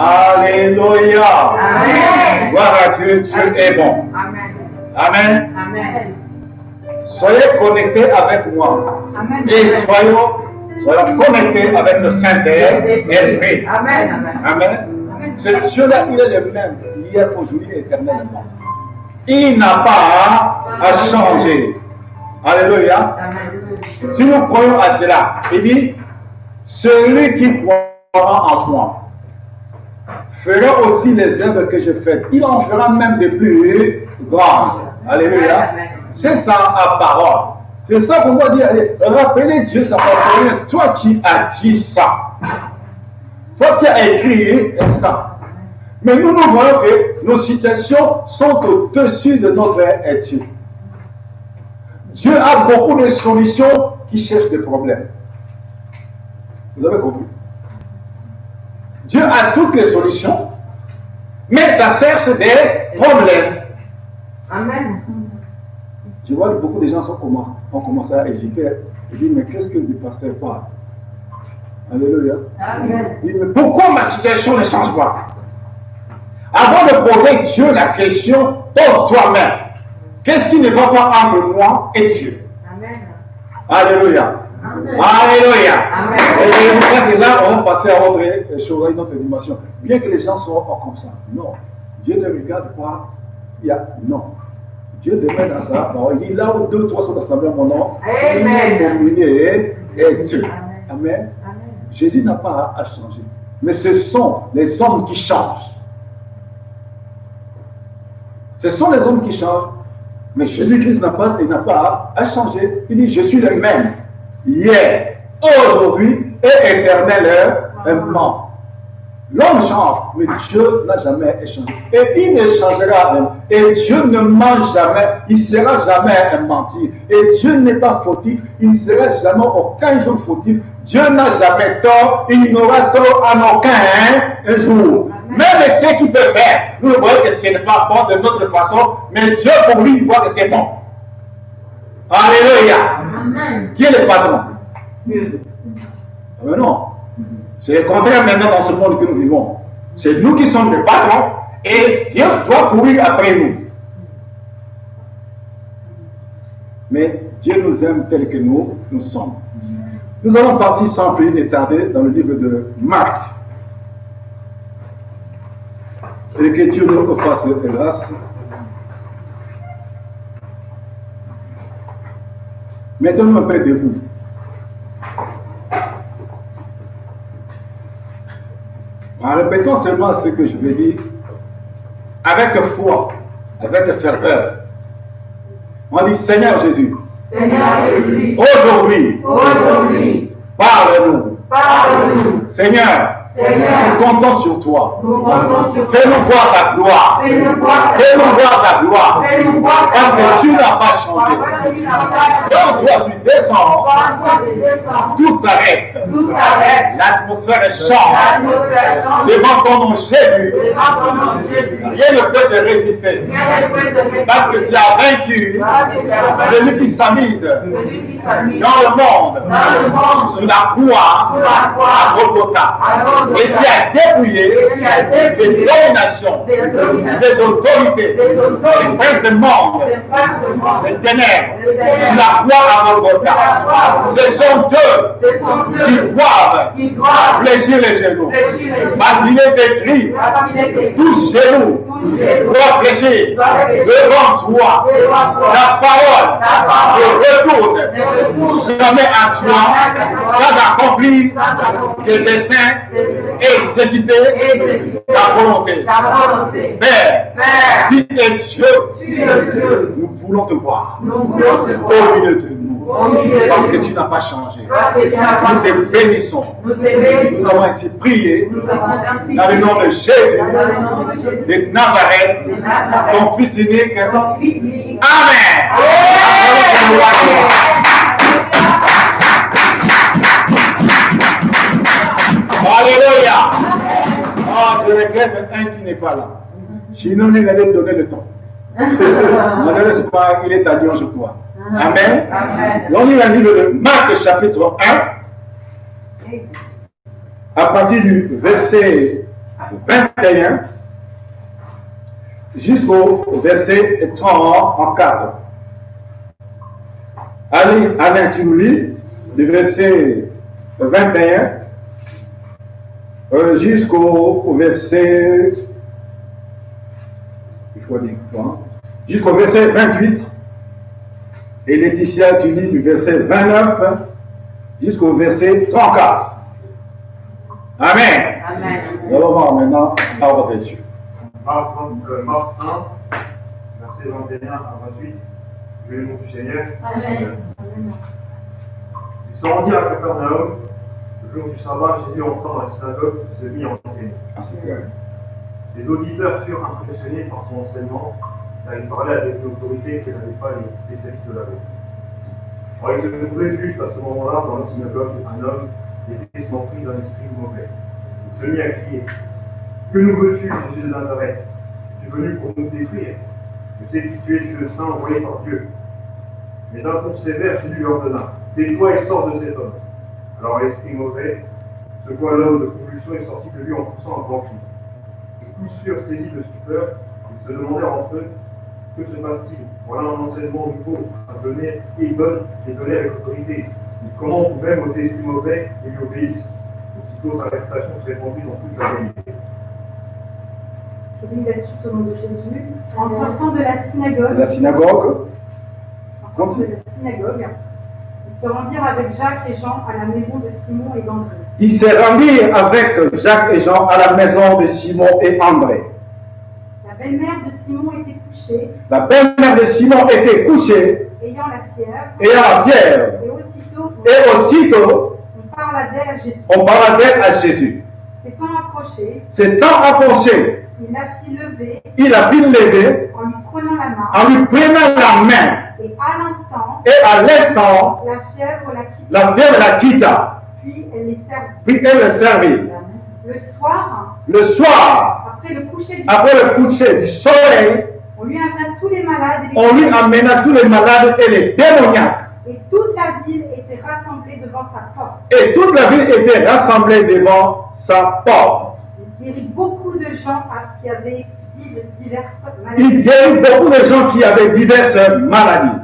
Alléluia. Amen. Gloire à Dieu, Dieu est bon. Amen. Amen. Amen. Soyez connectés avec moi. Amen. Et soyons connectés avec le Saint-Esprit. Amen. Amen. Amen. Ce Dieu-là, il est le même, hier, aujourd'hui, éternellement. Il n'a pas à changer. Alléluia. Amen. Si nous croyons à cela, il dit, celui qui croira en moi fera aussi les œuvres que je fais. Il en fera même de plus grandes. Alléluia. C'est ça à parole. C'est ça qu'on doit dire. Rappelez Dieu sa parole. Toi, tu as dit ça. Toi, tu as écrit ça. Mais nous voyons que nos situations sont au-dessus de notre Dieu. Dieu a beaucoup de solutions qui cherchent des problèmes. Vous avez compris? Dieu a toutes les solutions, mais ça cherche des problèmes. Amen. Je vois que beaucoup de gens ont commencé à hésiter. Ils disent, mais qu'est-ce que le pasteur parle? Alléluia. Amen. Ils disent, mais pourquoi ma situation ne change pas? Avant de poser Dieu la question, pose toi-même. Qu'est-ce qui ne va pas entre moi et Dieu? Amen. Alléluia. Amen. Alléluia. Amen. Et là, on va passer à autre chose, à une autre dimension. Bien que les gens soient comme ça. Non. Dieu ne regarde pas. Non. Dieu demeure dans ça. Il est là où 2 ou 3 sont assemblés à mon nom. Amen. Communier et Dieu. Amen. Amen. Jésus n'a pas à changer. Mais ce sont les hommes qui changent. Ce sont les hommes qui changent. Mais Jésus-Christ n'a pas à changer. Il dit, je suis le même. Hier, aujourd'hui et éternellement. L'homme change, mais Dieu n'a jamais changé. Et il ne changera même. Et Dieu ne ment jamais. Il ne sera jamais un mentir. Et Dieu n'est pas fautif. Il ne sera jamais aucun jour fautif. Dieu n'a jamais tort. Il n'aura tort en aucun jour. Même ce qu'il peut faire, nous voyons que ce n'est pas bon de notre façon, mais Dieu pour lui, il voit que c'est bon. Alléluia. Amen. Qui est le patron? Dieu. Mais non. C'est le contraire maintenant dans ce monde que nous vivons. C'est nous qui sommes les patrons et Dieu doit courir après nous. Mais Dieu nous aime tel que nous sommes. Nous allons partir sans plus de tarder dans le livre de Marc. Et que Dieu nous fasse grâce. Mettons-nous un peu debout. En répétant seulement ce que je vais dire, avec foi, avec ferveur, on dit Seigneur Jésus, aujourd'hui, parle-nous. Seigneur, nous comptons sur toi. Fais-nous voir ta gloire. Fais-nous voir ta gloire. Parce que tu n'as pas changé. Quand toi tu descends, tout s'arrête. L'atmosphère change. Devant ton nom Jésus, rien ne peut te résister. Parce que tu as vaincu celui qui s'amuse dans le monde, sur la croix, à Golgotha. Et tu as dépouillé des dominations, des autorités, des princes de monde, des ténèbres, sur la croix à Golgotha. Ce sont eux qui doivent fléchir les genoux. Parce qu'il est écrit, tout genou doit fléchir devant toi. La parole ne retourne jamais à toi sans accomplir les desseins et exécuter ta volonté. Père, tu es Dieu. Nous voulons te voir au milieu de nous. Parce que tu n'as pas changé. Nous te bénissons. Nous avons ainsi prié dans le nom de Jésus de Nazareth, ton Fils unique. Amen. Alléluia. Oh, je regrette un qui n'est pas là. Sinon, il allait me donner le temps. Malheureusement, il est à Lyon, je crois. Amen. On lit le livre de Marc, chapitre 1, à partir du verset 21 jusqu'au verset 34. Allez, Alain, tu nous lis le verset 21 jusqu'au verset, il faut dire quoi, jusqu'au verset 28. Et Laetitia, tu lis du verset 29 jusqu'au verset 34. Amen. Amen. Nous allons voir maintenant la parole de Dieu. Marc 1, verset 21 à 28. Je vais le nom du Seigneur. Amen. Ils se rendirent à Capernaum. Le jour du sabbat, Jésus entra dans la synagogue et se mit à enseigner. Les auditeurs furent impressionnés par son enseignement, car il parlait avec une autorité que n'avaient pas les spécialistes de la loi. Alors, il se trouvait juste à ce moment-là dans la synagogue un homme qui était pris d'un esprit mauvais. Il se mit à crier: Que nous veux-tu, Jésus de Nazareth? Tu es venu pour nous détruire. Je sais que tu es le Saint envoyé par Dieu. Mais d'un ton sévère, Jésus lui ordonna: Tais-toi et sors de cet homme. Alors l'esprit mauvais secoua l'homme de convulsion et sortit de lui en poussant un grand cri. Tous furent saisis de stupeur, ils se demandèrent entre eux: Que se passe-t-il? Voilà un enseignement nouveau à donner, et il donne et donner avec autorité. Comment on pouvait ôter l'esprit mauvais et lui obéissent? Aussitôt sa réputation se répandit dans toute la Galilée. Je lis la suite au nom de Jésus. En sortant de la synagogue, ils se rendirent avec Jacques et Jean à la maison de Simon et d'André. Ils se rendirent avec Jacques et Jean à la maison de Simon et André. La belle-mère de Simon était couchée, La belle-mère de Simon était couchée, ayant la fièvre, et aussitôt, on parla d'elle à Jésus. on parla d'elle à Jésus. S'étant approché, il la fit lever en lui prenant la main, en lui prenant la main, et à l'instant, la fièvre la quitta. la quitta, Puis elle les servit. puis elle le servit. Le soir, Après le coucher du soleil, on lui amena tous les malades et les démoniaques. et toute la ville était rassemblée devant sa porte. Et toute la ville était rassemblée devant sa porte. Il guérit beaucoup de gens qui avaient diverses maladies. Il guérit beaucoup de gens qui avaient diverses maladies.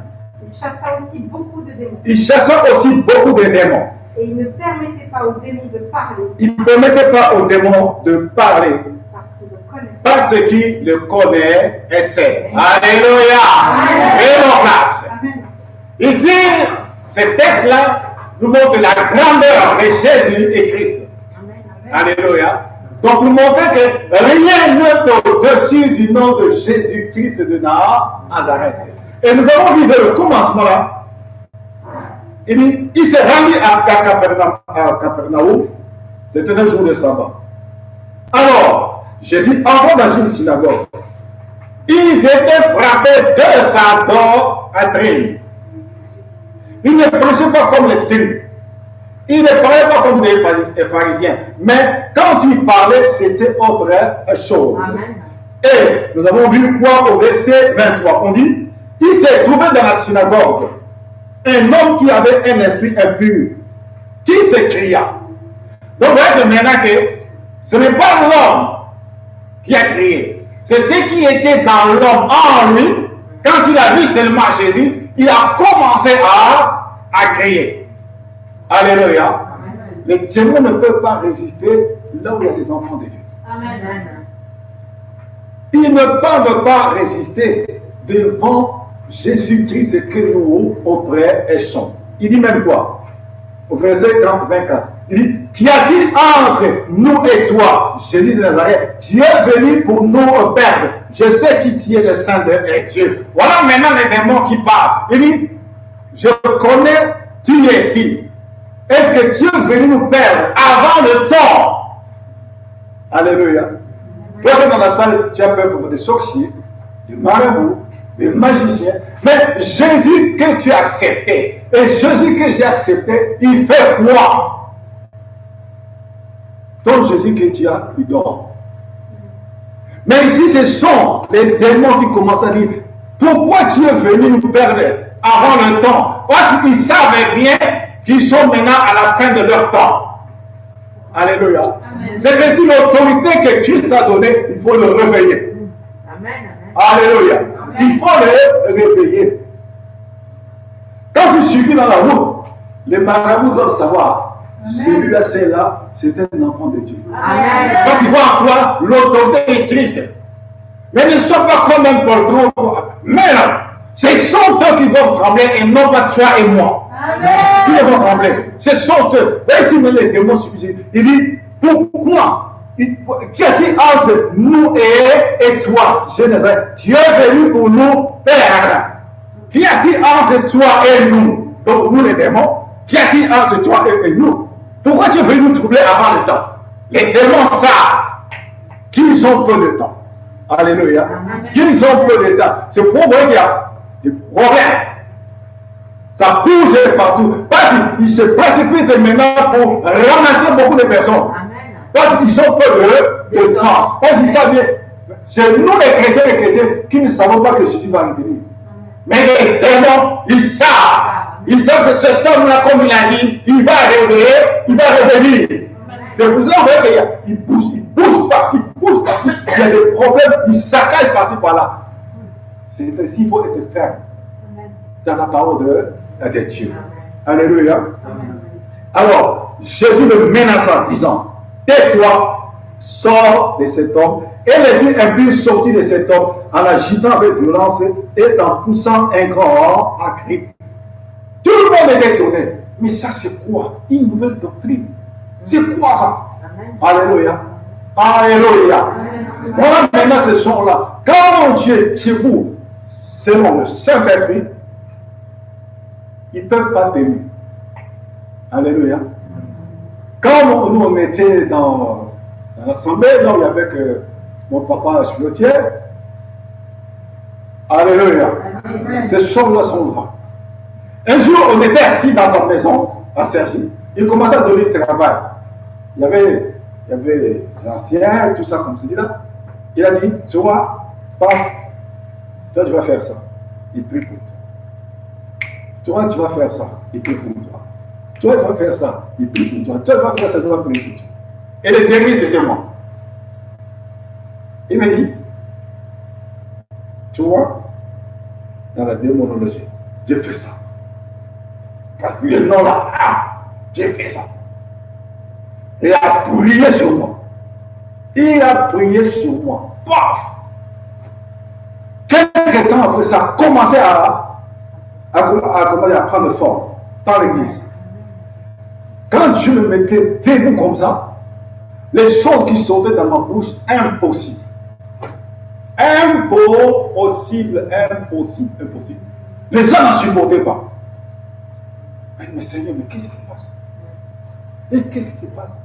Il chassa aussi beaucoup de démons. Il chassa aussi beaucoup de démons. Et il ne permettait pas aux démons de parler Il ne permettait pas aux démons de parler parce qu'ils le connaissaient. parce qu'il le connaissait. Alléluia. Et nos places. Amen. Ici, ce texte-là nous montre la grandeur de Jésus et Christ. Alléluia. Donc, nous montre que rien n'est au-dessus du nom de Jésus-Christ de Nazareth. Et nous avons vu dès le commencement là, il s'est rendu à Capernaum, c'était un jour de sabbat. Alors, Jésus entra dans une synagogue. Ils étaient frappés de sa doctrine. Ils ne prêchaient pas comme les scribes. Ils ne parlaient pas comme des pharisiens. Mais quand ils parlaient, c'était autre chose. Amen. Et nous avons vu quoi au verset 23? On dit, il s'est trouvé dans la synagogue un homme qui avait un esprit impur, qui s'écria. Donc, vous voyez maintenant que ce n'est pas l'homme qui a crié, c'est ce qui était dans l'homme en lui. Quand il a vu seulement Jésus, il a commencé à crier. Alléluia. Les démons ne peuvent pas résister là où il y a des enfants de Dieu. Amen. Ils ne peuvent pas résister devant Jésus-Christ que nous oppressons. Il dit même quoi? Au verset 24. Il dit, qu'y a-t-il entre nous et toi, Jésus de Nazareth? Tu es venu pour nous perdre. Je sais qui tu es, le Saint de Dieu. Voilà maintenant les démons qui parlent. Il dit, je connais tu es qui. Est-ce que tu es venu nous perdre avant le temps? Alléluia. Toi, dans la salle, tu as peur des sorciers, des marabouts, des magiciens. Mais Jésus que tu as accepté, et Jésus que j'ai accepté, il fait quoi? Ton Jésus que tu as, il dort. Mais ici, ce sont les démons qui commencent à dire, pourquoi tu es venu nous perdre avant le temps? Parce qu'ils savaient bien qu'ils sont maintenant à la fin de leur temps. Alléluia. C'est que si l'autorité que Christ a donnée, il faut le réveiller. Alléluia. Il faut le réveiller. Quand tu suivis dans la route, les marabouts doivent savoir, celui-là, c'est là, c'est un enfant de Dieu. Parce qu'ils voient en toi l'autorité de Christ. Mais ne sois pas comme un portron. Mais là, ce sont eux qui vont trembler et non pas toi et moi. Qui vont trembler. Ce sont eux. Même si les démons suffisent, il dit, pourquoi? Qui a-t-il entre nous et toi, Genèse? Dieu est venu pour nous, Père. Qui a-t-il entre toi et nous? Donc nous les démons. Qui a-t-il entre toi et nous? Pourquoi tu es venu nous troubler avant le temps? Les démons savent qu'ils ont peu de temps. Alléluia. Qu'ils ont peu de temps. C'est pour moi qu'il y a des problèmes. Ça bouge partout. Parce qu'ils se précipitent maintenant pour ramasser beaucoup de personnes. Parce qu'ils ont peu de temps. Parce qu'ils savent bien. C'est nous les chrétiens qui ne savons pas que Jésus va revenir. Mais les démons, ils savent. Ils savent que cet homme-là, comme il a dit, il va réveiller, il va revenir. C'est pour ça qu'il bouge par-ci, il y a des problèmes, il saccage par-ci, par-là. C'est ainsi, il faut être ferme dans la parole de Dieu. Alléluia. Alors, Jésus le menace en disant, tais-toi, sors de cet homme. Et les yeux impies sortis de cet homme en agitant avec violence et en poussant un grand cri. Tout le monde est étonné. Mais ça, c'est quoi? Une nouvelle doctrine. C'est quoi ça? Alléluia. Alléluia. Voilà maintenant ces gens-là. Quand Dieu est vous, selon le Saint-Esprit, ils ne peuvent pas tenir. Alléluia. Quand nous on était dans l'assemblée, là où il y avait que mon papa spirituel, alléluia. Ces choses-là sont là. Un jour, on était assis dans sa maison, à Cergy. Il commençait à donner du travail. Il y avait des anciens, tout ça, comme c'est dit là. Il a dit, tu vois, paf, toi tu vas faire ça. Il prie pour toi. Toi, tu vas faire ça. Il prie pour toi. Toi, tu vas faire ça. Il prie pour toi. Toi, tu vas faire ça. Tu vas prier pour toi. Et le dernier, c'était moi. Il m'a dit, tu vois, dans la démonologie, j'ai fait ça. Parce que le nom là, j'ai fait ça. Il a prié sur moi. Il a prié sur moi. Paf! Quelques temps après ça, commençait à prendre forme dans l'église. Quand Dieu me mettait debout comme ça, les choses qui sortaient dans ma bouche, impossible. Impossible. Les gens n'en supportaient pas. Mais Seigneur, mais qu'est-ce qui se passe? Et qu'est-ce qui se passe?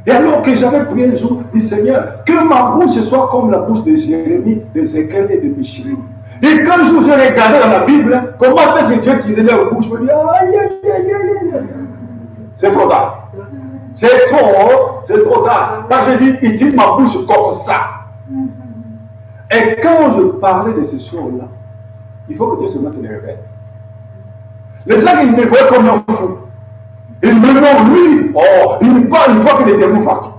Et alors que j'avais prié un jour, dit Seigneur, que ma bouche soit comme la bouche de Jérémie, d'Ézéchiel et de Michel. Et quand un jour j'ai regardé dans la Bible, comment est-ce que Dieu utilisait leur bouche? Je me dis, aïe. C'est trop tard. C'est trop tard. Parce que je dis, il dit ma bouche comme ça. Et quand je parlais de ces choses-là, il faut que Dieu se mette les réveille. Les gens, ils me voient comme un fou. Ils me demandent, lui, il me parle, il voit que les démons partout.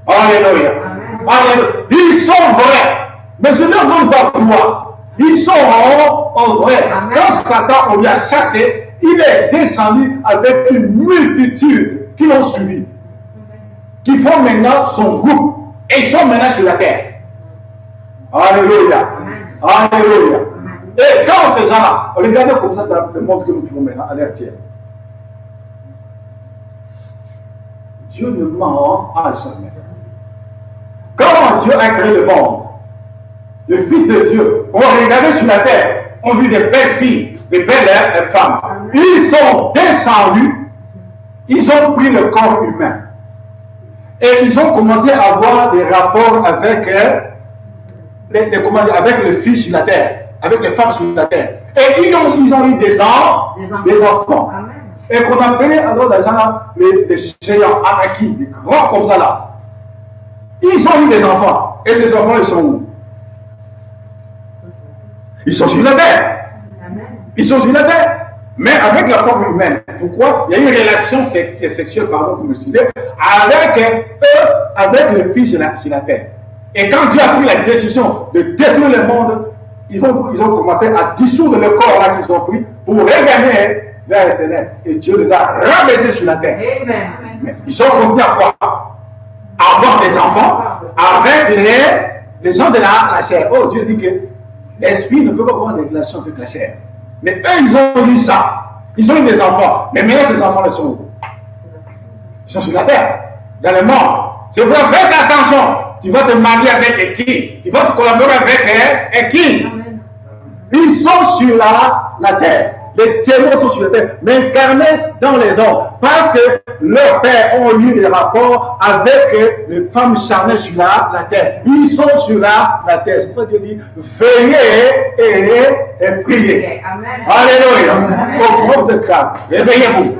Alléluia. Ils sont vrais. Mais je ne leur donne pas gloire. Ils sont vrais. Quand Satan on lui a chassé, il est descendu avec une multitude qui l'ont suivi. Qui font maintenant son groupe. Et ils sont maintenant sur la terre. Alléluia. Alléluia. Et quand ces gens-là, regardez comme ça dans le monde que nous vivons maintenant à l'ère entière. Dieu ne ment à jamais. Quand Dieu a créé le monde, le Fils de Dieu, on regardait sur la terre, on vit des belles filles, des belles femmes. Ils sont descendus, ils ont pris le corps humain. Et ils ont commencé à avoir des rapports avec avec le Fils sur la terre, avec les femmes sur la terre. Et ils ont eu des enfants. Amen. Et qu'on appelait alors dans les géants, Anaki, des grands comme ça là. Ils ont eu des enfants. Et ces enfants, ils sont où? Ils sont sur la terre. Amen. Ils sont sur la terre. mais avec la forme humaine. Pourquoi? Il y a une relation sexuelle, pardon, vous m'excusez, avec eux, avec les filles sur la terre. Et quand Dieu a pris la décision de détruire le monde, ils ont commencé à dissoudre le corps là qu'ils ont pris pour regagner vers l'éternel. Et Dieu les a rabaissés sur la terre. Amen. Mais ils ont continué à quoi? À avoir des enfants avec les gens de la chair. Oh, Dieu dit que l'esprit ne peut pas avoir des relations avec la chair. Mais eux, ils ont eu ça. Ils ont eu des enfants. Mais maintenant, ces enfants-là sont où? Ils sont sur la terre, dans le monde. C'est pour faire attention. Tu vas te marier avec qui? Tu vas te collaborer avec qui? Ils sont sur la terre. Les témoins sont sur la terre, mais incarnés dans les hommes. Parce que leurs pères ont eu des rapports avec les femmes charnelles sur la terre. Ils sont sur la terre. C'est pourquoi Dieu dit, veillez et priez. Amen. Alléluia. Pourquoi vous êtes calme? Réveillez-vous.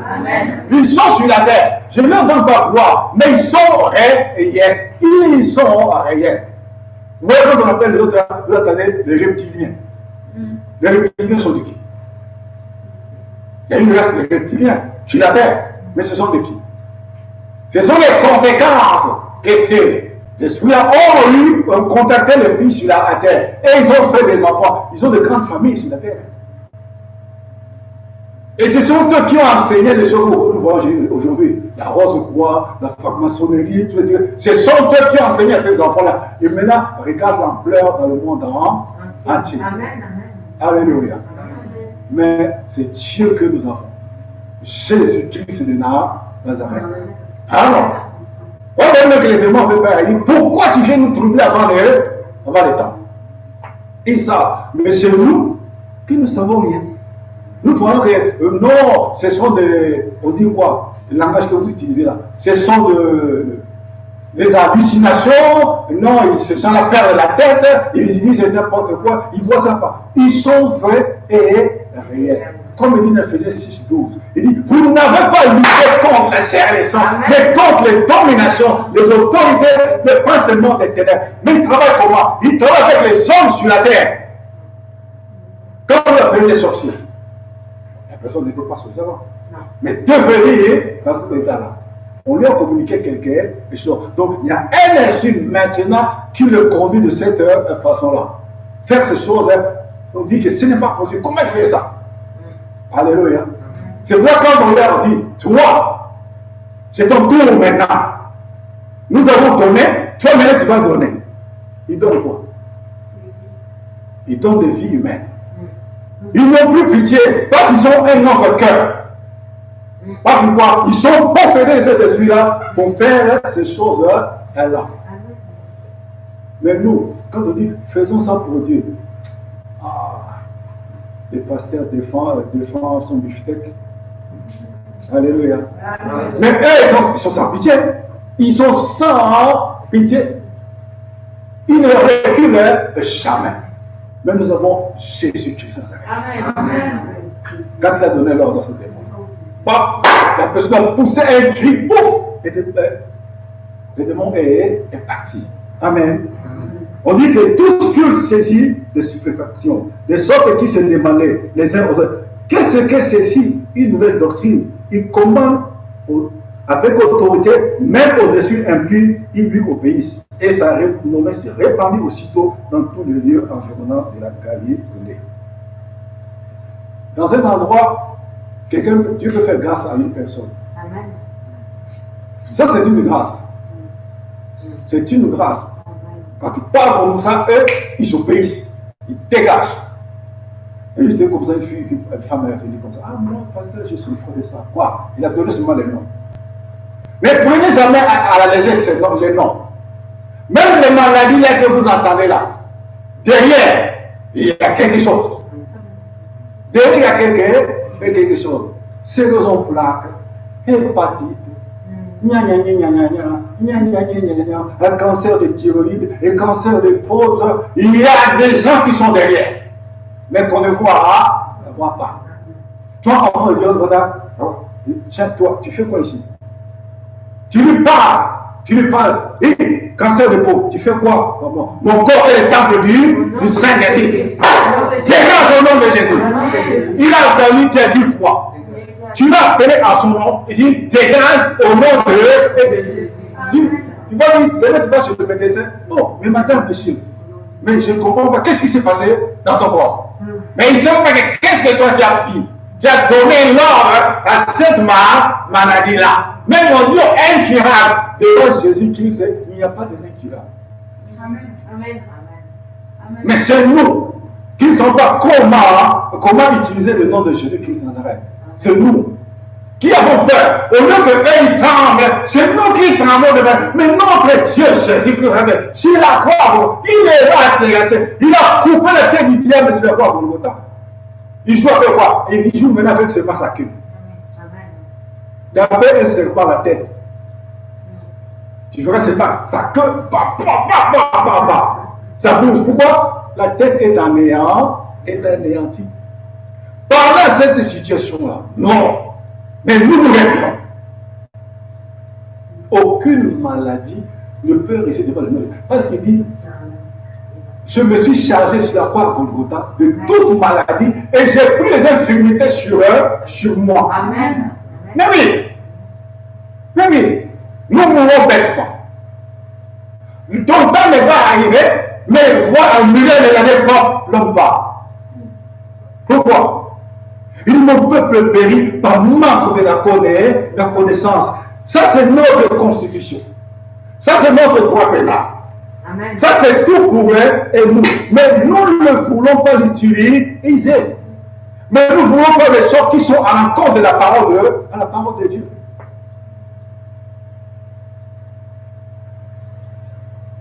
Ils sont sur la terre. Je ne leur donne pas gloire, mais ils sont réels. Ils sont réels. Vous voyez quand on appelle les autres années les reptiliens. Les reptiliens sont de qui? Il y a une race de reptiliens sur la terre, mais ce sont de qui? Ce sont les conséquences que ces esprits-là ont eu pour contacter les filles sur la terre. Et ils ont fait des enfants. Ils ont de grandes familles sur la terre. Et ce sont eux qui ont enseigné les choses que nous voyons aujourd'hui. La rose-croix, la franc-maçonnerie, ce sont eux qui ont enseigné à ces enfants-là. Et maintenant, regarde l'ampleur dans le monde entier. Amen. Alléluia. Mais c'est Dieu que nous avons. Jésus-Christ de Nazareth. Alors, on va que les démons veulent pas dire, pourquoi tu viens nous troubler avant le temps? Ils savent. Mais c'est nous qui ne savons rien. Nous voyons que non, ce sont des. On dit quoi? Le langage que vous utilisez là. Ce sont des hallucinations. Non, ces gens-là perdent la tête. Ils disent n'importe quoi. Ils ne voient ça pas. Ils sont vrais et réels. Comme il dit dans Ephésiens 6, 12. Il dit, vous n'avez pas lutté contre la chair et le sang, mais contre les dominations, les autorités, les princes du monde des ténèbres. Mais il travaille comment? Il travaille avec les hommes sur la terre. Quand vous appelez les sorciers, la personne ne peut pas se savoir. Mais devenir dans cet état-là. On lui a communiqué quelque chose. Donc, il y a un esprit maintenant qui le conduit de cette façon-là. Faire ces choses, on dit que ce n'est pas possible. Comment il fait ça? Alléluia. C'est pourquoi quand on leur dit, toi, c'est ton tour maintenant. Nous avons donné, toi maintenant tu vas donner. Il donne quoi? Il donne des vies humaines. Ils n'ont plus pitié parce qu'ils ont un autre cœur. Parce que quoi? Ils sont possédés de cet esprit-là pour faire ces choses-là. Mais nous, quand on dit faisons ça pour Dieu, les pasteurs défendent son beefsteak. Alléluia. Mais eux, ils sont sans pitié. Ils sont sans pitié. Ils ne reculent jamais. Mais nous avons Jésus-Christ. Amen. Quand il a donné l'ordre dans ce démon, la personne a poussé un cri, pouf, et le démon est parti. Amen. On dit que tous furent saisis de stupéfaction, de sorte qu'ils se demandaient les uns aux autres, qu'est-ce que ceci? Une nouvelle doctrine. Ils commandent avec autorité, même aux esprits impurs, ils lui obéissent. Et sa renommée s'est répandue aussitôt dans tous les lieux environnants de la Galilée. Dans un endroit, Dieu peut faire grâce à une personne. Amen. Ça, c'est une grâce. C'est une grâce. Quand tu parles comme ça, eux, ils obéissent. Ils dégagent. Et j'étais comme ça, une femme est venue comme ça. Ah, moi, pasteur, je souffre de ça. Quoi? Il a donné seulement les noms. Mais prenez jamais à la légère les noms. Même les maladies là que vous entendez là, derrière, il y a quelque chose. Derrière, il y a quelque chose. Sclérose plaque, hépatite, un cancer de thyroïde, un cancer de peau. Il y a des gens qui sont derrière, mais qu'on ne voit pas. Toi, enfant de Dieu, voilà. Tiens, toi, tu fais quoi ici? Tu lui parles. Et cancer de peau, tu fais quoi? Mon corps est le temple du Saint-Esprit. Dégage au nom de Jésus. Il a entendu, tu as dit quoi? Tu l'as appelé à son nom, il dit dégage au nom de Jésus. Tu vas dire, demain tu vas chez le médecin. Oh, mais madame, monsieur, mais je ne comprends pas. Qu'est-ce qui s'est passé dans ton corps? Mais il ne sait pas qu'est-ce que toi tu as dit. Tu as donné l'ordre à cette maladie-là. Même mon Dieu incurable devant Jésus-Christ, il n'y a pas des incurables. Amen. Amen. Amen. Mais c'est nous qui ne savons pas comment utiliser le nom de Jésus-Christ en arrêt. C'est nous qui avons peur. Au lieu que ils tremblent, c'est nous qui tremblons devant. Mais notre Dieu Jésus-Christ, sur la croix, il est là intéressé. Il a coupé la tête du diable sur la croix pour le temps. Il joue avec quoi? Il joue maintenant avec ce massacre. D'abord, un serpent à la tête. Tu verras, c'est pas sa queue, ça bouge. Pourquoi? La tête est en néant, est anéantie. Pendant cette situation-là, non. Mais nous réglons. Aucune maladie ne peut rester devant le monde. Parce qu'il dit, je me suis chargé sur la croix Golgotha de toute maladie et j'ai pris les infirmités sur moi. Amen. Mais oui, nous mourrons bêtement. Ton temps ne va arriver, mais voir un million de l'année pas l'homme pas. Pourquoi? Mon peuple périt par manque de la connaissance. Ça, c'est notre constitution. Ça, c'est notre droit pénal. Amen. Ça, c'est tout pour eux et nous. Mais nous ne voulons pas l'utiliser. Mais nous voulons faire des choses qui sont à l'encontre de la parole de Dieu.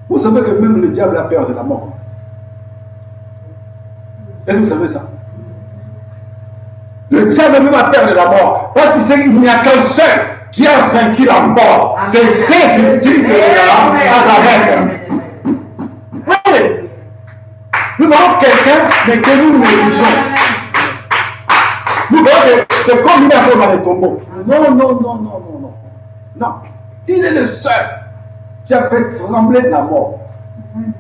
Vous savez que même le diable a peur de la mort. Est-ce que vous savez ça? Le diable même a peur de la mort. Parce qu'il sait qu'il n'y a qu'un seul qui a vaincu la mort. C'est Jésus-Christ à travers. Oui. Nous avons quelqu'un, mais que nous négligeons. Nous voyons que c'est comme une affaire dans les tombeaux. Non. Il est le seul qui a fait trembler de la mort.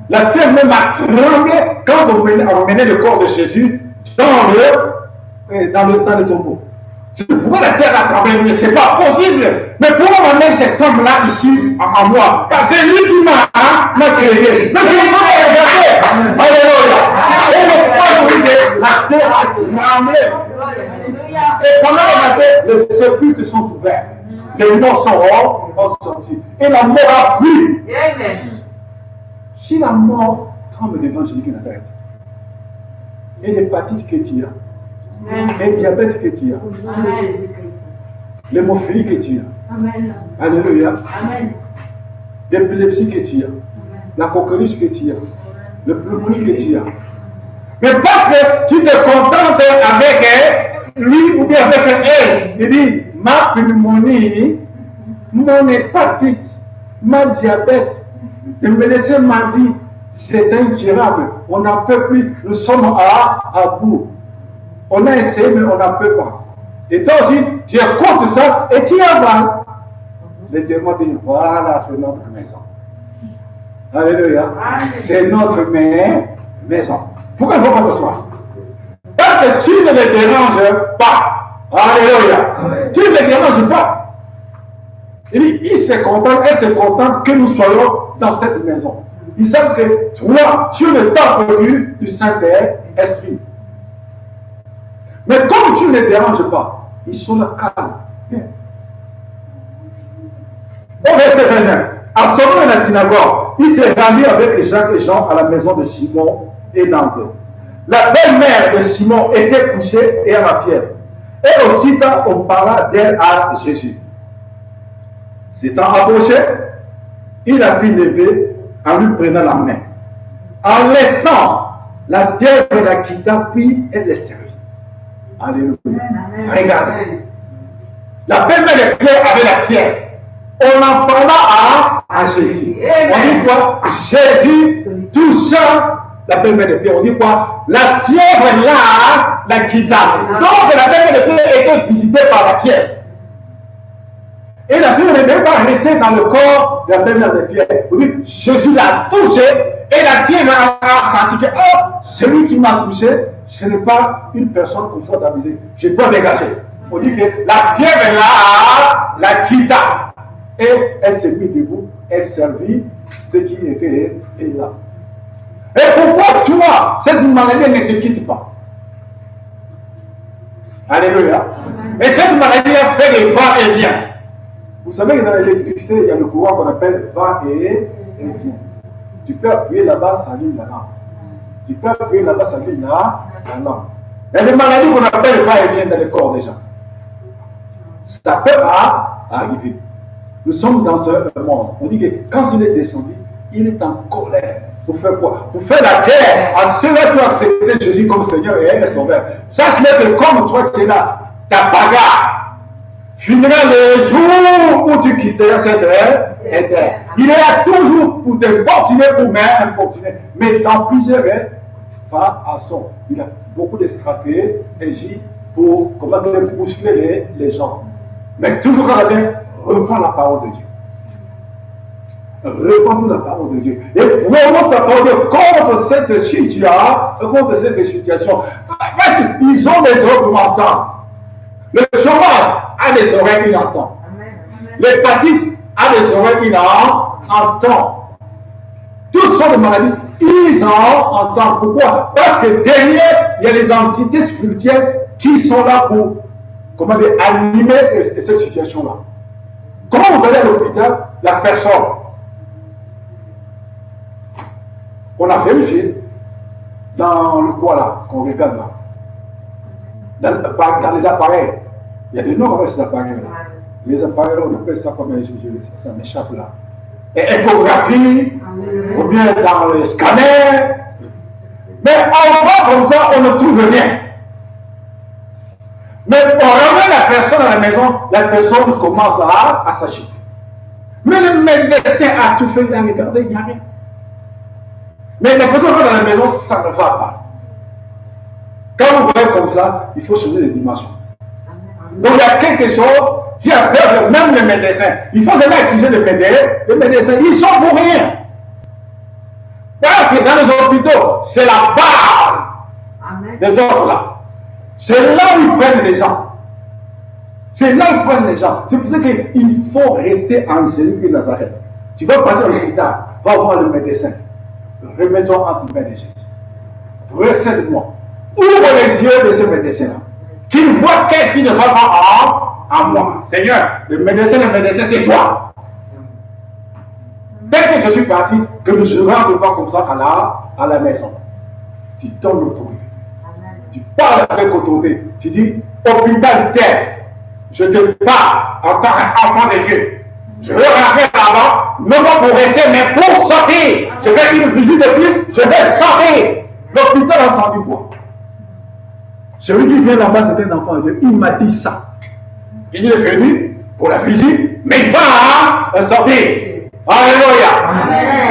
La terre même a tremblé quand on menait le corps de Jésus dans le tombeau. C'est pourquoi la terre a tremblé, mais ce n'est pas possible. Mais pourquoi on met cet homme-là ici en moi? Parce que c'est lui qui m'a créé. Mais c'est moi qui ai regardé. Alléluia. Et le point où la terre a tremblé. Et pendant la terre, les sépulcres sont ouverts. Les morts sont sortis. Et la mort a fui. Amen. Si la mort tremble devant Jésus-Christ de Nazareth, et l'hépatite que tu as, et le diabète que tu as, l'hémophilie que tu as, alléluia, l'épilepsie que tu as, la coqueluche que tu as, le pneumonie que tu as. Mais parce que tu te contentes avec lui ou bien avec elle, il dit, ma pneumonie, mon hépatite, ma diabète, le médecin m'a dit, c'est incurable, on n'en peut plus, nous sommes à bout. On a essayé, mais on n'en peut pas. Et toi aussi, tu écoutes ça et tu avales. Les démons disent, voilà, c'est notre maison. Alléluia. C'est notre maison. Pourquoi il ne faut pas s'asseoir? Parce que tu ne les déranges pas. Alléluia. Tu ne les déranges pas. Il se contente, elle se contente que nous soyons dans cette maison. Ils savent que toi, tu es le temple du Saint-Esprit. Mais comme tu ne les déranges pas, ils sont là calmes. Au verset 29, à sortir de la synagogue, il s'est rendu avec Jacques et Jean à la maison de Simon et d'André. La belle-mère de Simon était couchée et à la fièvre. Et aussitôt on parla d'elle à Jésus. S'étant approché, il a fait lever en lui prenant la main. En laissant la fièvre la quitta, puis elle les servit. Alléluia. Regardez. La belle-mère de Pierre avait la fièvre. On en parla à Jésus. On dit quoi? Jésus toucha la belle-mère de Pierre. On dit quoi? La fièvre là la quitta. Donc la belle-mère de Pierre était visitée par la fièvre. Et la fille ne devait pas rester dans le corps de la belle-mère de Pierre. Vous dites, Jésus l'a touché et la fille a senti que celui qui m'a touché, ce n'est pas une personne comme ça d'amuser. Je dois dégager. On dit que la fièvre là, la quitta. Et elle s'est mise debout, elle servit ce qui était là. Et pourquoi toi, cette maladie ne te quitte pas? Alléluia. Et cette maladie a fait des va et vient. Vous savez que dans l'électricité, il y a le courant qu'on appelle va et vient. Tu peux appuyer là-bas, ça allume la lampe. Tu peux appuyer là-bas, ça allume la lampe. Il y a des maladies qu'on appelle va et vient dans le corps des gens. Ça peut arriver. Nous sommes dans ce monde. On dit que quand il est descendu, il est en colère. Pour faire quoi? Pour faire la guerre à ceux-là qui ont accepté Jésus comme Seigneur et elle sauveur. Sache-le que comme toi tu es là, ta bagarre finira le jour où tu quitteras cette terre. Il est là toujours pour te continuer pour m'importuner. Mais dans plusieurs façons. Il a beaucoup de stratégies pour comment bousculer les gens. Mais toujours quand on reprend la parole de Dieu. Répandons la parole de Dieu. Et vraiment la parole de Dieu contre cette situation. Parce qu'ils ont des oreilles pour entendre. Le chômage a des oreilles qu'il entend. L'hépatite a des oreilles qu'il entend. Toutes sortes de maladies, ils en entendent. Pourquoi? Parce que derrière, il y a les entités spirituelles qui sont là pour animer cette situation-là. Comment vous allez à l'hôpital, la personne, on a vérifié dans le quoi là, qu'on regarde là, dans les appareils. Il y a des noms avec ces appareils-là. Les appareils, on appelle ça comme ça m'échappe là. Et échographie, ou bien dans le scanner. Mais on voit comme ça, on ne trouve rien. Mais on ramène la personne à la maison, la personne commence à s'agiter. Mais le médecin a tout fait, il a regardé, il n'y a rien. Mais la personne va dans la maison, ça ne va pas. Quand vous voyez comme ça, il faut changer les dimensions. Donc il y a quelque chose qui a peur de même les médecins. Il faut jamais accuser les médecins. Ils sont pour rien. Parce que dans les hôpitaux, c'est la base des autres là. C'est là où ils prennent les gens. C'est là où ils prennent les gens. C'est pour ça qu'il faut rester en Jésus de Nazareth. Tu vas partir à l'hôpital, va voir le médecin. Remets-toi entre les mains de Jésus. Recède-moi. Ouvre les yeux de ce médecin-là. Qu'il voit qu'est-ce qui ne va pas en moi. Seigneur, le médecin, c'est toi. Dès que je suis parti, que je ne rentre pas comme ça à la maison. Tu donnes l'autorité. Tu parles avec autorité. Tu dis, hôpital tel, je te parle en tant qu'enfant de Dieu. Je veux rentrer là-bas, non pas pour rester, mais pour sortir. Je fais une visite de plus, je vais sortir. L'hôpital a entendu quoi? Celui qui vient là-bas, c'est un enfant de Dieu. Il m'a dit ça. Il est venu pour la visite, mais il va sortir. Alléluia.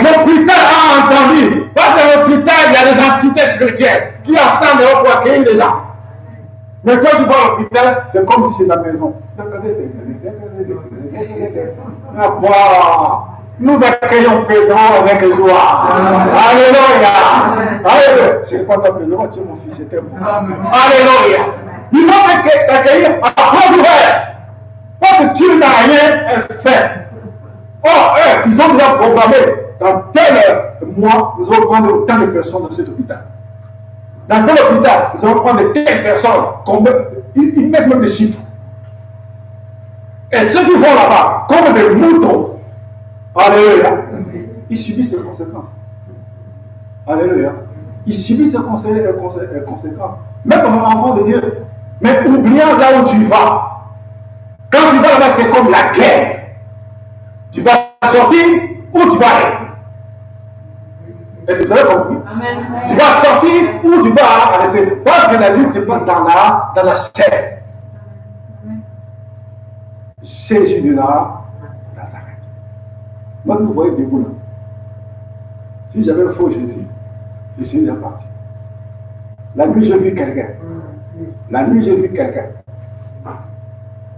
L'hôpital a entendu. Parce que l'hôpital, il y a des entités spirituelles qui entendent pour accueillir les gens. Mais quand tu vas à l'hôpital, c'est comme si c'est la maison. Nous accueillons Pedro avec joie. Alléluia. Alléluia. Je n'ai pas ta Pedro, tu es mon fils, j'étais moi. Alléluia. Ils vont t'accueillir à trois ouverts. Parce que tu n'as rien fait. Or, eux, ils ont déjà programmé. Dans tel mois, nous allons prendre autant de personnes dans cet hôpital. Dans tel hôpital, nous allons prendre telle personne. Ils mettent même des chiffres. Et ceux qui vont là-bas, comme des moutons, alléluia, ils subissent les conséquences. Alléluia. Ils subissent les conséquences. Même comme un enfant de Dieu. Mais oubliant là où tu vas. Quand tu vas là-bas, c'est comme la guerre. Tu vas sortir ou tu vas rester. Est-ce que vous avez compris? Amen. Tu vas sortir ou tu vas rester. Parce que la vie n'est pas dans la chair. Jésus de Nazareth. Moi, vous voyez debout là. Si j'avais un faux Jésus, je serais parti. La nuit, j'ai vu quelqu'un.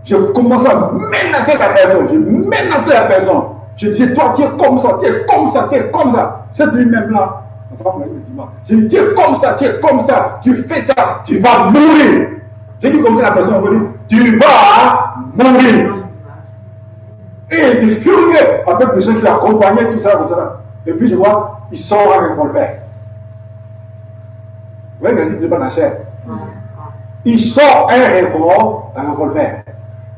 Je commence à menacer la personne. Je menaçais la personne. Je dis, toi, tu es comme ça, tu es comme ça, tu es comme ça. C'est lui-même là. Je dis, tu es comme ça, tu es comme ça. Tu fais ça, tu vas mourir. J'ai dit comme ça, la personne me dit, tu vas mourir. Et il était furieux avec les gens qui l'accompagnaient, tout ça, tout ça. Et puis je vois, il sort un revolver. Vous voyez, il dit de pas la chair. Il sort un revolver.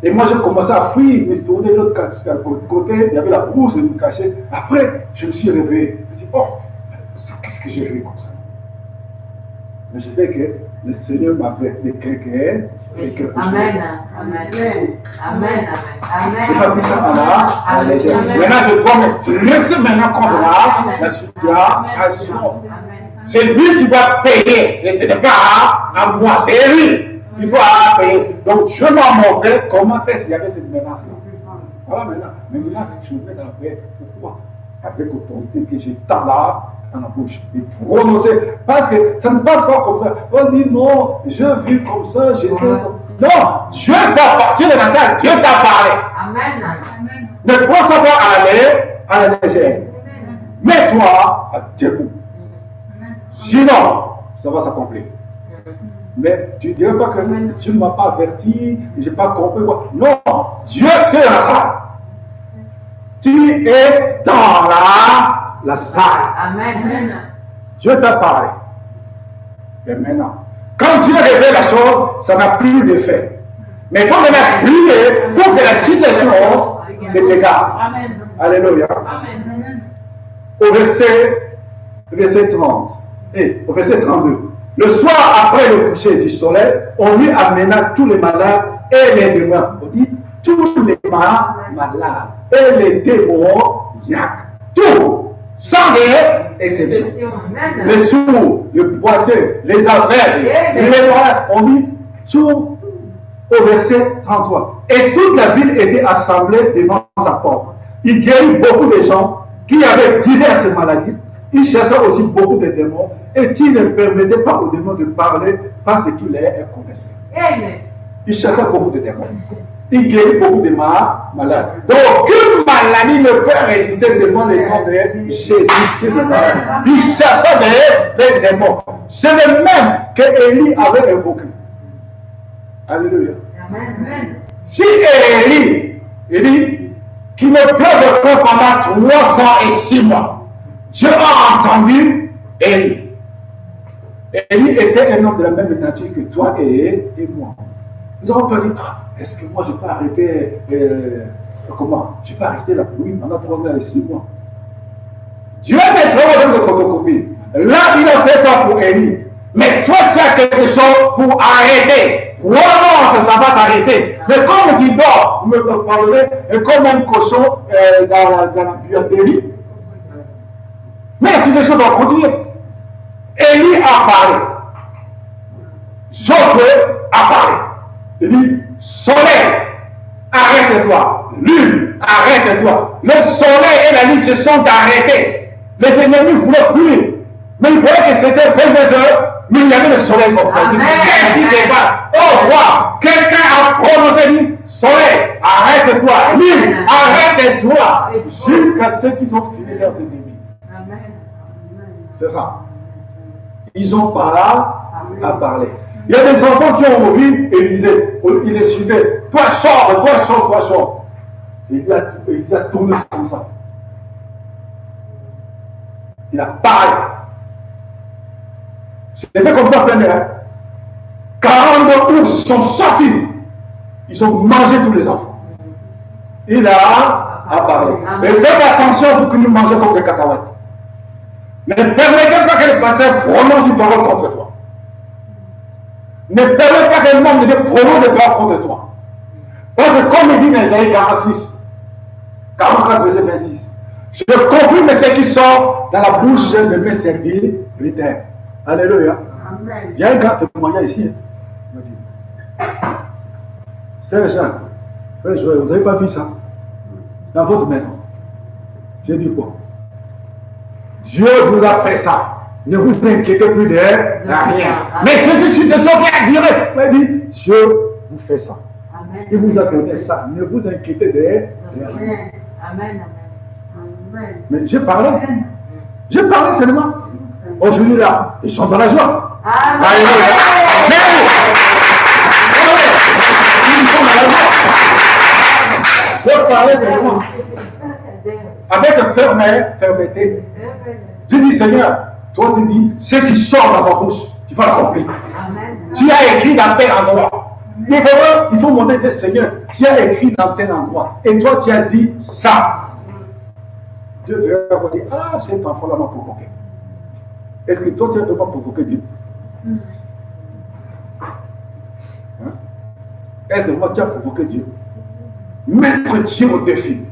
Et moi, j'ai commencé à fuir, me tourner de l'autre côté, il y avait la brousse, je me cachais. Après, je me suis réveillé. Je me suis dit, oh, qu'est-ce que j'ai vu comme ça? Mais je sais que le Seigneur m'avait déclaré quelque chose. Amen. Amen. Amen. Amen. Je n'ai pas mis ça à la légère. Maintenant, je dois me laisser maintenant contre la situation. C'est lui qui va payer. Et ce n'est pas à moi, c'est lui. Il doit payer. Donc Dieu m'a montré comment est-ce qu'il y avait cette menace-là. Voilà maintenant. Mais maintenant, je me mets dans la prière. Pourquoi? Avec autorité que j'ai tant là dans la bouche. Et prononcer. Parce que ça ne passe pas comme ça. On dit non, je vis comme ça, j'ai comme... Non, Dieu t'a parlé dans ça, Dieu t'a parlé. Amen. Ne pense pas aller à la légère. Mets-toi à debout. Sinon, ça va s'accomplir. Mais tu ne dirais pas que Dieu ne m'a pas averti, je n'ai pas compris quoi. Non, Dieu t'est dans la salle. Tu es dans la salle. Amen. Dieu t'a parlé. Et maintenant, quand Dieu révèle la chose, ça n'a plus d'effet. Mais il faut maintenant prier pour que la situation se dégage. Alléluia. Au verset 30 et au verset 32. Le soir après le coucher du soleil, on lui amena tous les malades et les démons. On dit tous les malades et les démoniaques. Tout, sans exception. Les sourds, les boiteux, les aveugles, les malades. On dit tout au verset 33. Et toute la ville était assemblée devant sa porte. Il guérit beaucoup de gens qui avaient diverses maladies. Il chassait aussi beaucoup de démons et qui ne permettait pas aux démons de parler parce qu'il les connaissait. Il chassait beaucoup de démons. Il guérit beaucoup de malades. Donc, aucune maladie ne peut résister devant les noms de Jésus. Il chassait des démons. C'est le même que Élie avait évoqué. Alléluia. Si Élie, il dit qu'il ne pleuve pas pendant 3 ans et 6 mois, Dieu a entendu Élie. Élie était un homme de la même nature que toi et moi. Nous avons pas dit, est-ce que moi je peux arrêter, comment? Je peux arrêter la pluie pendant 3 ans et 6 mois. Dieu a des problèmes de photocopie. Là, il a fait ça pour Élie. Mais toi, tu as quelque chose pour arrêter. Vraiment, ça va s'arrêter. Mais comme tu dors, vous me parlez, comme un cochon dans la buanderie. Mais la situation doit continuer. Élie a parlé. Josué a parlé. Il dit, soleil, arrête-toi. Lune, arrête-toi. Le soleil et la lune se sont arrêtés. Les ennemis voulaient fuir. Mais il voyaient que c'était 22 heures, mais il y avait le soleil comme ça. Qu'est-ce qui se passe? Oh, roi, quelqu'un a prononcé, dit, soleil, arrête-toi. Lune, arrête-toi. Jusqu'à ce qu'ils ont fini leurs ennemis. C'est ça. Ils ont pas à parler. Il y a des enfants qui ont oublié Élisée. Il les suivait. Toi sors, toi sors, toi sors. Il a tourné comme ça. Il a parlé. C'était comme ça plein d'air. 40 ours sont sortis. Ils ont mangé tous les enfants. Il a parlé. Mais faites attention, vous que nous mangez comme des cacahuètes. Ne permettez pas que le pasteur prononce une parole contre toi. Ne permettez pas que le monde prononce des paroles contre toi. Parce que comme il dit dans Isaïe 46, 44, verset 26, je confirme ce qui sort dans la bouche de mes serviteurs. Alléluia. Amen. Il y a un gars témoignage ici. C'est Jean. Frère Joël, vous n'avez pas vu ça? Dans votre maison. J'ai dit quoi? Dieu vous a fait ça. Ne vous inquiétez plus de rien. Mais c'est une situation qui a duré. Il dit, Dieu vous fait ça. Il vous a donné ça. Ne vous inquiétez de rien. Amen. Mais j'ai parlé. J'ai parlé seulement. Aujourd'hui là, ils sont dans la joie. Amen. Alléluia. Ils sont dans la joie. Je parlais seulement. Avec fermeté. Je dis Seigneur, toi tu dis, ce qui sort dans ta bouche, tu vas l'accomplir. Tu as écrit dans tel endroit. Il faut monter et dire Seigneur, tu as écrit dans tel endroit. Et toi tu as dit ça. Dieu va vous dire, ah, cet enfant-là m'a provoqué. Est-ce que toi tu as vraiment provoqué Dieu? Hein? Est-ce que moi tu as provoqué Dieu? Mettre Dieu au défi.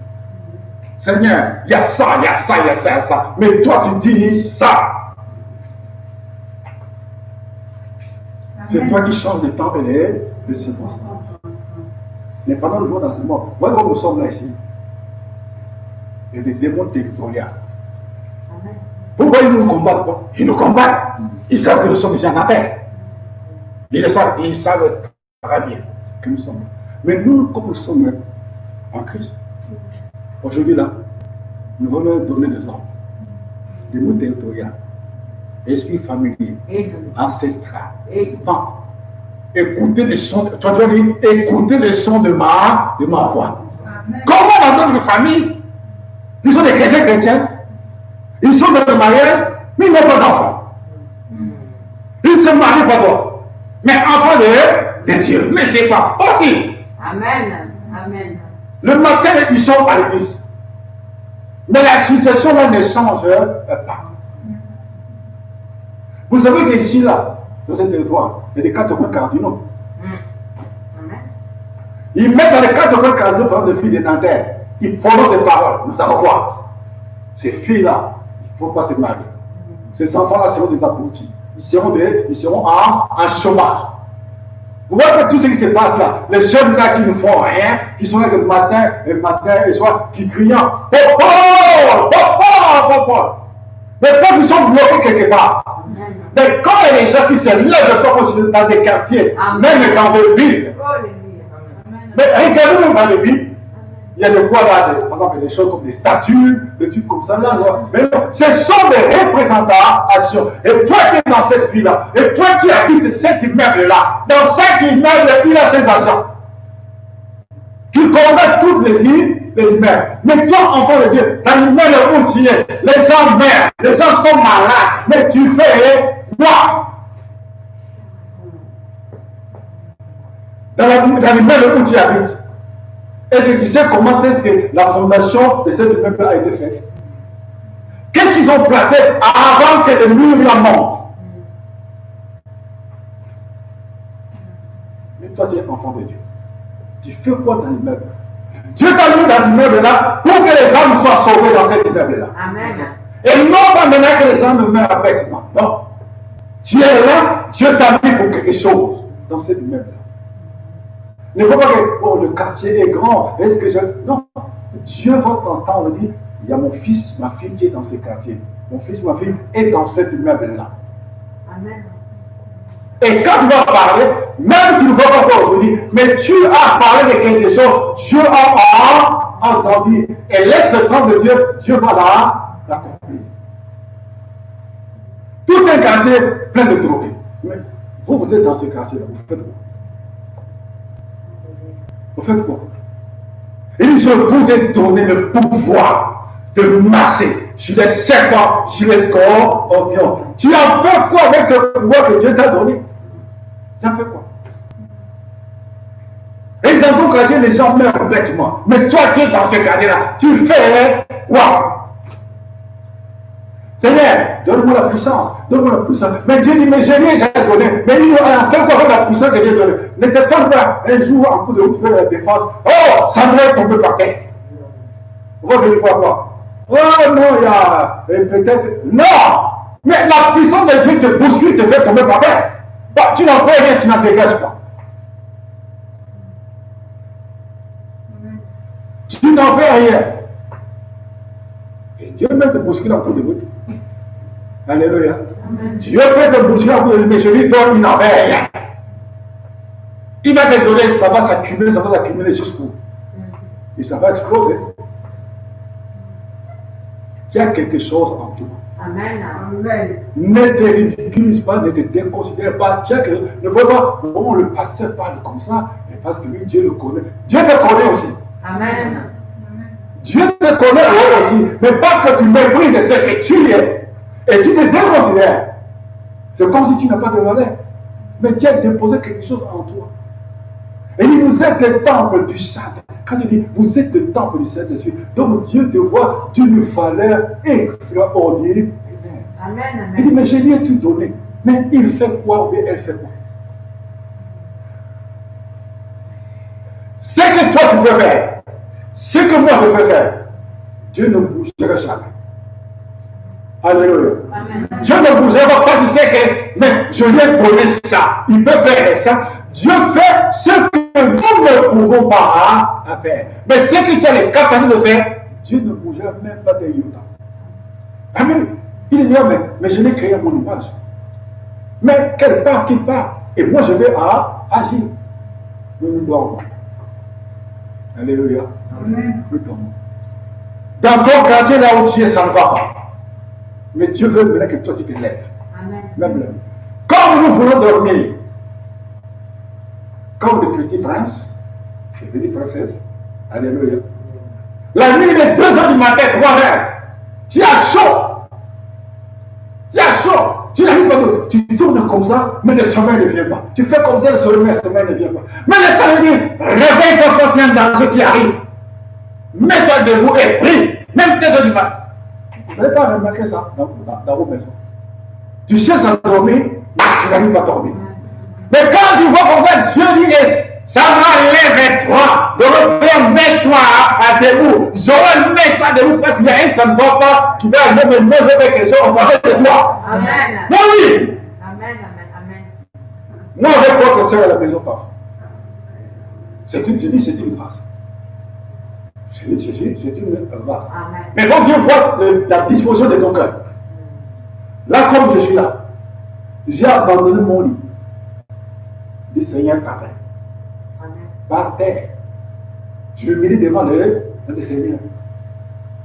Seigneur, il y a ça, il y a ça, il y a ça, il y a ça. Mais toi tu dis ça. C'est toi qui changes le temps et les circonstances. Mais pendant le jour d'enseignement, voilà comme nous sommes là ici. Il y a des démons territoriaux. Pourquoi ils nous combattent quoi? Ils nous combattent. Ils savent que nous sommes ici en attaque. Ils savent très bien que nous sommes là. Mais nous, comme nous sommes en Christ, aujourd'hui là, nous voulons donner des ordres. Des mots territoriaux. Esprit familier, ancestral. Écoutez les sons, tu vas dire, écoutez les sons de ma voix. Comment dans notre famille, ils sont des chrétiens, ils sont dans le mariage, mais ils n'ont pas d'enfants. Ils ne se marient pas d'autres, mais enfants de Dieu. Mais c'est pas possible. Amen. Amen. Le matin, ils sont à l'église. Mais la situation là ne change pas. Vous savez qu'ici, là, dans ce territoire, il y a des 4 points cardinaux. Ils mettent dans les 4 points cardinaux, par exemple, des filles des Nanterres. Ils prononcent des paroles. Nous savons quoi? Ces filles-là, il ne faut pas se marier. Ces enfants-là seront des abrutis. Ils seront en chômage. Vous voyez que tout ce qui se passe là, les jeunes là qui ne font rien, qui sont là le matin et soir, qui crient Papa! Mais quand ils sont bloqués quelque part. Mais quand il y a des gens qui se lèvent dans des quartiers, même dans des villes, mais regardez-nous dans les villes, il y a de quoi là, par exemple, des choses comme des statues, des trucs comme ça. Là, mais non, ce sont des représentations. Et toi qui es dans cette ville-là, et toi qui habites cet immeuble-là, dans chaque immeuble, il a ses agents. Qui combattent toutes les immeubles. Mais toi, enfant de Dieu, dans l'immeuble où tu es, les gens meurent, les gens sont malades, mais tu fais quoi? Dans l'immeuble où tu habites, est-ce que tu sais comment est-ce que la fondation de cet immeuble a été faite? Qu'est-ce qu'ils ont placé avant que le mur la monte? Mais toi, tu es enfant de Dieu. Tu fais quoi dans l'immeuble? Dieu t'a mis dans cet immeuble-là pour que les âmes soient sauvées dans cet immeuble-là. Amen. Et non pas maintenant que les âmes meurent bêtement. Non. Tu es là, Dieu t'a mis pour quelque chose dans cet immeuble-là. Il ne faut pas que le quartier est grand. Est-ce que je. Non. Dieu va t'entendre dire il y a mon fils, ma fille qui est dans ce quartier. Mon fils, ma fille est dans cet immeuble-là. Amen. Et quand tu vas parler, même tu ne vois pas ça aujourd'hui, mais tu as parlé de quelque chose, Dieu a entendu. Et laisse le temps de Dieu, Dieu va l'accomplir. Tout un quartier plein de drogués. Mais vous êtes dans ce quartier-là, vous faites quoi? Vous faites quoi? Et je vous ai donné le pouvoir de marcher sur les serpents, sur les scorpions. Tu as fait quoi avec ce pouvoir que Dieu t'a donné? Tu as fait quoi? Et dans ton quartier, les gens meurent bêtement. Mais toi, tu es dans ce quartier-là. Tu fais quoi? Seigneur, donne-moi la puissance. Donne-moi la puissance. Mais Dieu dit, mais j'ai rien, j'ai donné. Mais il a fait quoi avec la puissance que j'ai donnée? Ne te prends pas un jour en coup de route, tu fais la défense. Oh, ça doit tomber par terre. Vous voyez une fois quoi? Oh non, il y a peut-être. Non! Mais la puissance de Dieu te bouscule, te fait tomber par terre. Bah, tu n'en fais rien, tu n'en dégages pas. Tu n'en fais rien. Et Dieu même te bouscule en coup de route. Alléluia. Dieu peut te bousculer en coup de route, mais je lui donne, il n'en fait rien. Il va te donner, ça va s'accumuler jusqu'où? Et ça va exploser. Il y a quelque chose en toi. Amen. Ne te ridiculise pas, ne te déconsidère pas. Ne vois pas, comment le pasteur parle comme ça, mais parce que lui, Dieu le connaît. Dieu te connaît aussi. Amen. Dieu te connaît aussi, mais parce que tu méprises ce que tu es et tu te déconsidères, c'est comme si tu n'as pas de valeur. Mais Dieu a déposé quelque chose en toi. Et il dit, vous êtes le temple du Saint. Quand il dit, vous êtes le temple du Saint-Esprit, donc Dieu te voit d'une valeur extraordinaire. Amen. Il dit, mais je lui ai tout donné. Mais il fait quoi ou bien elle fait quoi? Ce que toi tu peux faire, ce que moi je peux faire, Dieu ne bougera jamais. Alléluia. Amen. Dieu ne bougera pas parce qu'il sait que, mais je lui ai donné ça. Il peut faire ça. Dieu fait ce que nous ne pouvons pas faire. Mais ce que tu as les capacités de faire, Dieu ne bougera même pas de iota. Amen. Il dit, mais je l'ai créé à mon image. Mais quelle part qu'il part? Et moi je vais agir. Nous dormons. Alléluia. Amen. Nous dormons. Dans ton quartier, là où tu es, ça ne va pas. Mais Dieu veut maintenant que toi tu te lèves. Amen. Même là. Comme nous voulons dormir, comme des petits princes, des petites princesses. Alléluia. La nuit, il est 2h du matin, 3h. Tu as chaud. Tu as chaud. Tu n'arrives pas de... Tu tournes comme ça, mais le sommeil ne vient pas. Tu fais comme ça, le sommeil ne vient pas. Mais le Seigneur dit, réveille-toi parce qu'il y a un danger qui arrive. Mets-toi debout et prie. Même 2h du matin. Vous n'avez pas remarqué ça dans vos maisons. Tu cherches à dormir, mais tu n'arrives pas à dormir. Mais quand tu vois comme ça, Dieu dit, ça va lève-toi. Donc, mets-toi à debout. Joël, mets-toi debout parce qu'il y a un ça ne va pas qui va arriver, mais je vais faire quelque chose en faveur de toi. Amen. Oui. Amen. Moi, avec votre soeur à la maison, pas. Je dis, c'est une grâce. C'est une grâce. Amen. Mais quand Dieu voit la disposition de ton cœur, là, comme je suis là, j'ai abandonné mon lit. Le Seigneur par terre. Par terre. Je me mets devant le Seigneur.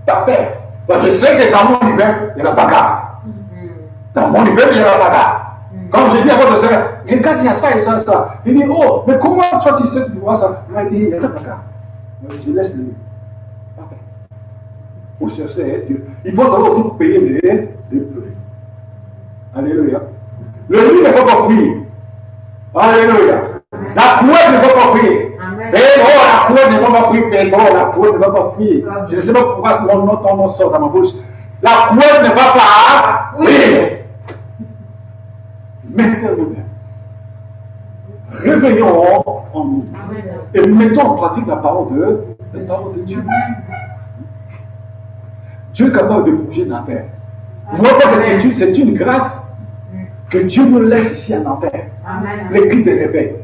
Par terre. Parce que je sais que dans mon hiver, il y a la bagarre. Dans mon hiver, il y a la bagarre. Quand je dis à votre Seigneur, regarde, il y a ça et ça et ça. Il dit, oh, mais comment toi tu sais que tu vois ça? Il m'a dit, il y a la bagarre. Je laisse le lit. Par terre. Pour chercher Dieu. Il faut savoir aussi payer les pleurer. Alléluia. Le lit ne faut pas fuir. Alléluia. La couette ne va pas fuir. Pedro, la couette ne va pas fuir. Pedro, la couette ne va pas fuir. Je ne sais pas pourquoi ton nom sort dans ma bouche. La couette ne va pas fuir. Mettez-vous bien. Réveillons en nous. Et mettons en pratique la parole de Dieu. Dieu est capable de bouger Nanterre. Vous voyez que c'est une grâce que Dieu nous laisse ici à Nanterre. L'église des réveils.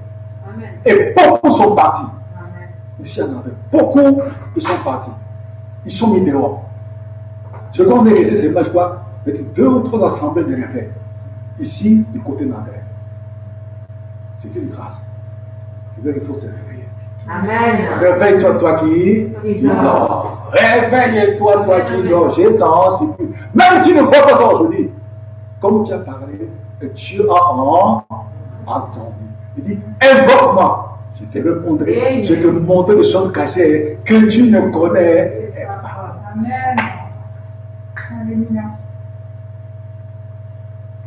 Et beaucoup sont partis. Ici à Nanterre. Beaucoup ils sont partis. Ils sont mis dehors. Je crois qu'on est laissé, c'est pas je crois, 2 ou 3 assemblées de réveil. Ici, du côté Nanterre. C'est une grâce. Il faut se réveiller. Amen. Réveille-toi, toi qui dors. Réveille-toi, toi qui dors. Je danse. Même tu ne vois pas ça aujourd'hui. Comme tu as parlé, tu as entendu. Il dit, invoque-moi. Je te répondrai. Je te montrerai des choses cachées que tu ne connais pas. Amen. Alléluia.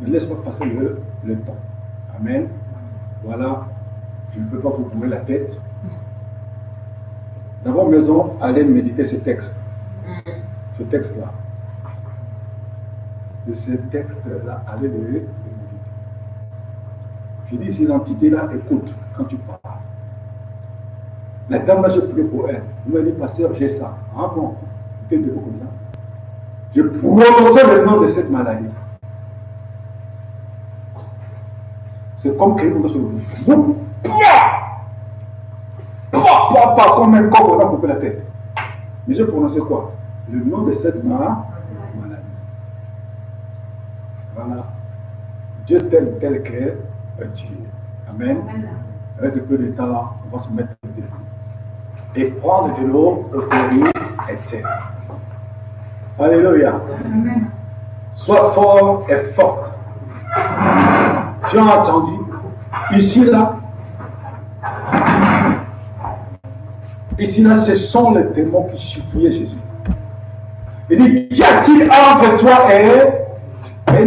Ne laisse pas passer le temps. Amen. Voilà. Je ne peux pas vous tourner la tête. Dans vos maisons, allez méditer ce texte. Ce texte-là. De ce texte-là, allez le méditer. Je dis, ces entités-là, écoute quand tu parles. La dame, là, je prie pour elle. Vous m'avez dit, pasteur, j'ai ça. Ah bon, tu es debout comme ça. Je prononce le nom de cette maladie. C'est comme quelque chose sur le bout. Pas comme un corps, on a coupé la tête. Mais je prononce quoi? Le nom de cette maladie. Voilà. Dieu t'aime tel que tu es. Amen. Avec un peu de temps, on va se mettre debout. Et prendre de l'eau au périmètre interne. Alléluia. Amen. Sois fort et fort. Tu as entendu? Ici, là, ce sont les démons qui suppliaient Jésus. Il dit, qu'y a-t-il entre toi et